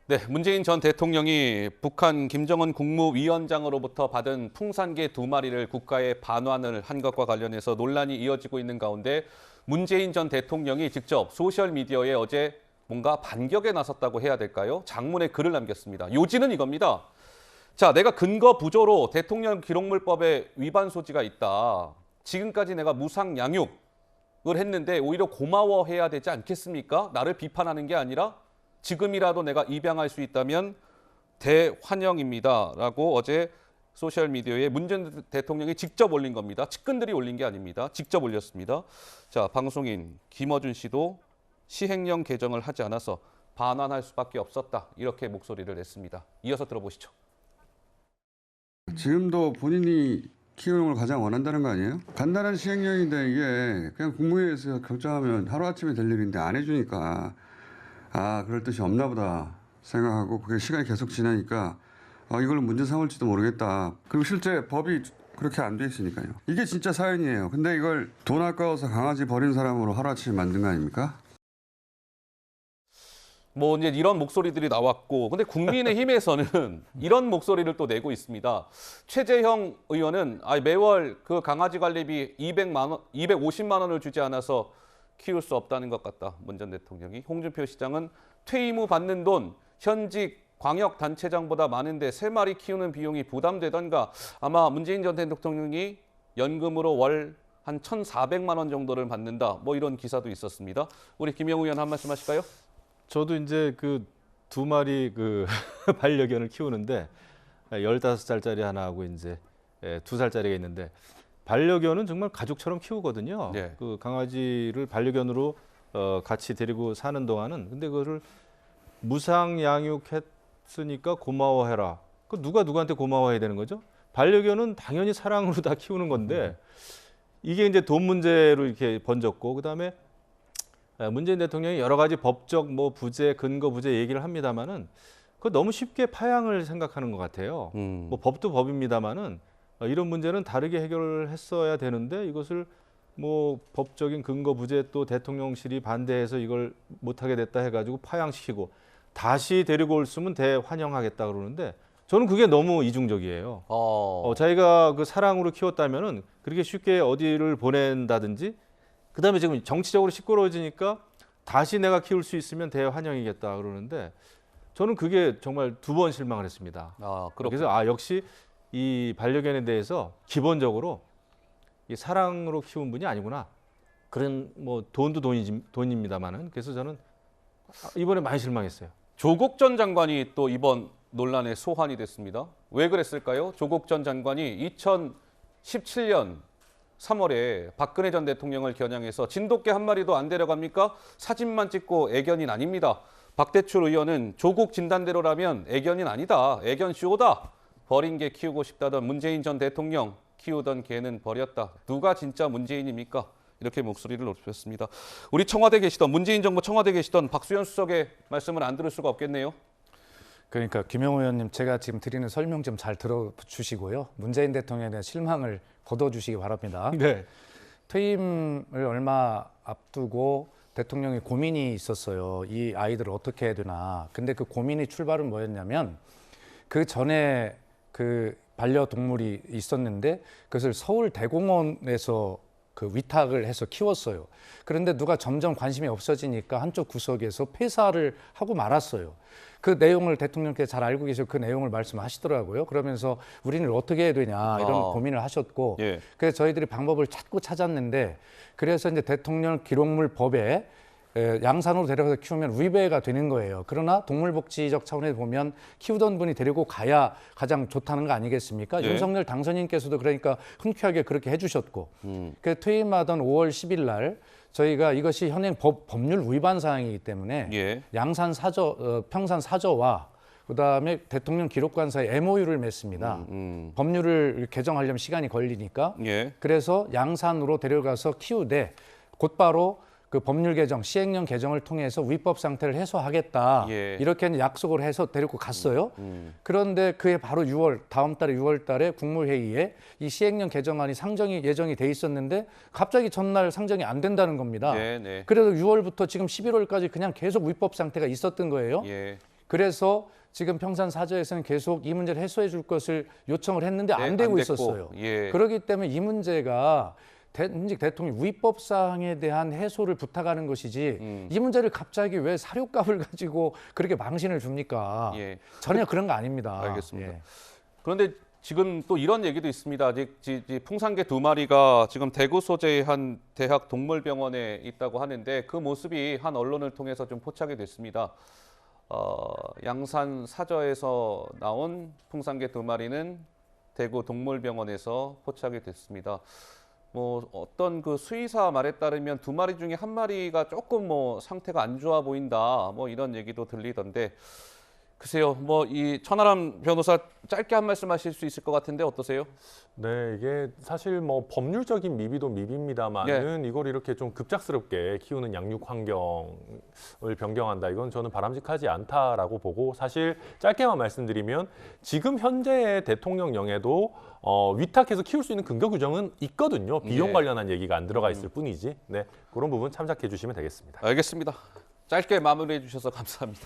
네, 문재인 전 대통령이 북한 김정은 국무위원장으로부터 받은 풍산개 2마리를 국가에 반환을 한 것과 관련해서 논란이 이어지고 있는 가운데 문재인 전 대통령이 직접 소셜미디어에 어제 뭔가 반격에 나섰다고 해야 될까요? 장문의 글을 남겼습니다. 요지는 이겁니다. 자, 내가 근거 부조로 대통령 기록물법에 위반 소지가 있다. 지금까지 내가 무상 양육을 했는데 오히려 고마워해야 되지 않겠습니까? 나를 비판하는 게 아니라 지금이라도 내가 입양할 수 있다면 대환영입니다라고 어제 소셜미디어에 문재인 대통령이 직접 올린 겁니다. 측근들이 올린 게 아닙니다. 직접 올렸습니다. 자, 방송인 김어준 씨도 시행령 개정을 하지 않아서 반환할 수밖에 없었다. 이렇게 목소리를 냈습니다. 이어서 들어보시죠. 지금도 본인이 키우는 걸 가장 원한다는 거 아니에요? 간단한 시행령인데 이게 그냥 국무회의에서 결정하면 하루아침에 될 일인데 안 해주니까 그럴 뜻이 없나 보다 생각하고 그게 시간이 계속 지나니까 이걸로 문제 삼을지도 모르겠다. 그리고 실제 법이 그렇게 안 돼 있으니까요. 이게 진짜 사연이에요. 근데 이걸 돈 아까워서 강아지 버린 사람으로 하루아침에 만든 거 아닙니까? 뭐 이제 이런 목소리들이 나왔고, 근데 국민의힘에서는 이런 목소리를 또 내고 있습니다. 최재형 의원은 매월 그 강아지 관리비 250만 원을 주지 않아서 키울 수 없다는 것 같다. 문 전 대통령이. 홍준표 시장은 퇴임 후 받는 돈 현직 광역단체장보다 많은데 3마리 키우는 비용이 부담되던가. 아마 문재인 전 대통령이 연금으로 월 한 1,400만 원 정도를 받는다. 뭐 이런 기사도 있었습니다. 우리 김영우 의원 한 말씀 하실까요? 저도 이제 그 2마리 그 반려견을 키우는데 15살짜리 하나하고 이제 2살짜리가 있는데 반려견은 정말 가족처럼 키우거든요. 네. 그 강아지를 반려견으로 같이 데리고 사는 동안은 근데 그거를 무상 양육했으니까 고마워해라. 그 누가 누구한테 고마워해야 되는 거죠? 반려견은 당연히 사랑으로 다 키우는 건데 이게 이제 돈 문제로 이렇게 번졌고 그다음에 문재인 대통령이 여러 가지 법적 뭐 부재, 근거 부재 얘기를 합니다만은 그 너무 쉽게 파양을 생각하는 것 같아요. 뭐 법도 법입니다만은 이런 문제는 다르게 해결을 했어야 되는데 이것을 뭐 법적인 근거 부재 또 대통령실이 반대해서 이걸 못하게 됐다 해가지고 파양시키고 다시 데리고 올 수면 대환영하겠다 그러는데 저는 그게 너무 이중적이에요. 자기가 그 사랑으로 키웠다면은 그렇게 쉽게 어디를 보낸다든지 그다음에 지금 정치적으로 시끄러워지니까 다시 내가 키울 수 있으면 대환영이겠다 그러는데 저는 그게 정말 2번 실망을 했습니다. 그래서 역시 이 반려견에 대해서 기본적으로 이 사랑으로 키운 분이 아니구나. 그런 뭐 돈도 돈입니다만은 그래서 저는 이번에 많이 실망했어요. 조국 전 장관이 또 이번 논란의 소환이 됐습니다. 왜 그랬을까요? 조국 전 장관이 2017년 3월에 박근혜 전 대통령을 겨냥해서 진돗개 한 마리도 안 데려갑니까? 사진만 찍고 애견인 아닙니다. 박대출 의원은 조국 진단대로라면 애견인 아니다. 애견 쇼다. 버린 개 키우고 싶다던 문재인 전 대통령 키우던 개는 버렸다. 누가 진짜 문재인입니까? 이렇게 목소리를 높였습니다. 우리 청와대 계시던 문재인 정부 청와대 계시던 박수현 수석의 말씀을 안 들을 수가 없겠네요. 그러니까 김영우 의원님 제가 지금 드리는 설명 좀 잘 들어주시고요. 문재인 대통령에 대한 실망을 거둬주시기 바랍니다. 네. 퇴임을 얼마 앞두고 대통령이 고민이 있었어요. 이 아이들을 어떻게 해야 되나. 근데 그 고민이 출발은 뭐였냐면 그 전에 그 반려동물이 있었는데 그것을 서울대공원에서 그 위탁을 해서 키웠어요. 그런데 누가 점점 관심이 없어지니까 한쪽 구석에서 폐사를 하고 말았어요. 그 내용을 대통령께서 잘 알고 계셔서 그 내용을 말씀하시더라고요. 그러면서 우리는 어떻게 해야 되냐 이런 고민을 하셨고 그래서 저희들이 방법을 찾았는데 그래서 이제 대통령 기록물 법에 양산으로 데려가서 키우면 위배가 되는 거예요. 그러나 동물복지적 차원에서 보면 키우던 분이 데리고 가야 가장 좋다는 거 아니겠습니까? 윤석열 당선인께서도 그러니까 흔쾌하게 그렇게 해주셨고 그 퇴임하던 5월 10일 날 저희가 이것이 현행 법률 위반 사항이기 때문에 양산 평산 사저와 그다음에 대통령 기록관사에 MOU를 맺습니다. 법률을 개정하려면 시간이 걸리니까 그래서 양산으로 데려가서 키우되 곧바로 그 법률 개정, 시행령 개정을 통해서 위법 상태를 해소하겠다. 이렇게 약속을 해서 데리고 갔어요. 그런데 그해 바로 다음 달에 6월 달에 국무회의에 이 시행령 개정안이 상정이 예정이 돼 있었는데 갑자기 전날 상정이 안 된다는 겁니다. 그래서 6월부터 지금 11월까지 그냥 계속 위법 상태가 있었던 거예요. 그래서 지금 평산 사저에서는 계속 이 문제를 해소해 줄 것을 요청을 했는데 네, 안 되고 안 됐고, 있었어요. 예. 그렇기 때문에 이 문제가 문직 대통령 위법 사항에 대한 해소를 부탁하는 것이지 이 문제를 갑자기 왜 사료값을 가지고 그렇게 망신을 줍니까? 예. 전혀 그런 거 아닙니다. 알겠습니다. 예. 그런데 지금 또 이런 얘기도 있습니다. 아직 풍산개 2마리가 지금 대구 소재의 한 대학 동물병원에 있다고 하는데 그 모습이 한 언론을 통해서 좀 포착이 됐습니다. 양산 사저에서 나온 풍산개 2마리는 대구 동물병원에서 포착이 됐습니다. 뭐 어떤 그 수의사 말에 따르면 2마리 중에 1마리가 조금 뭐 상태가 안 좋아 보인다. 뭐 이런 얘기도 들리던데 글쎄요. 뭐 이 천하람 변호사 짧게 한 말씀 하실 수 있을 것 같은데 어떠세요? 네, 이게 사실 뭐 법률적인 미비도 미비입니다만은 이걸 이렇게 좀 급작스럽게 키우는 양육 환경을 변경한다. 이건 저는 바람직하지 않다라고 보고 사실 짧게만 말씀드리면 지금 현재의 대통령령에도 위탁해서 키울 수 있는 근거 규정은 있거든요. 비용 네. 관련한 얘기가 안 들어가 있을 뿐이지. 네, 그런 부분 참작해 주시면 되겠습니다. 알겠습니다. 짧게 마무리해 주셔서 감사합니다.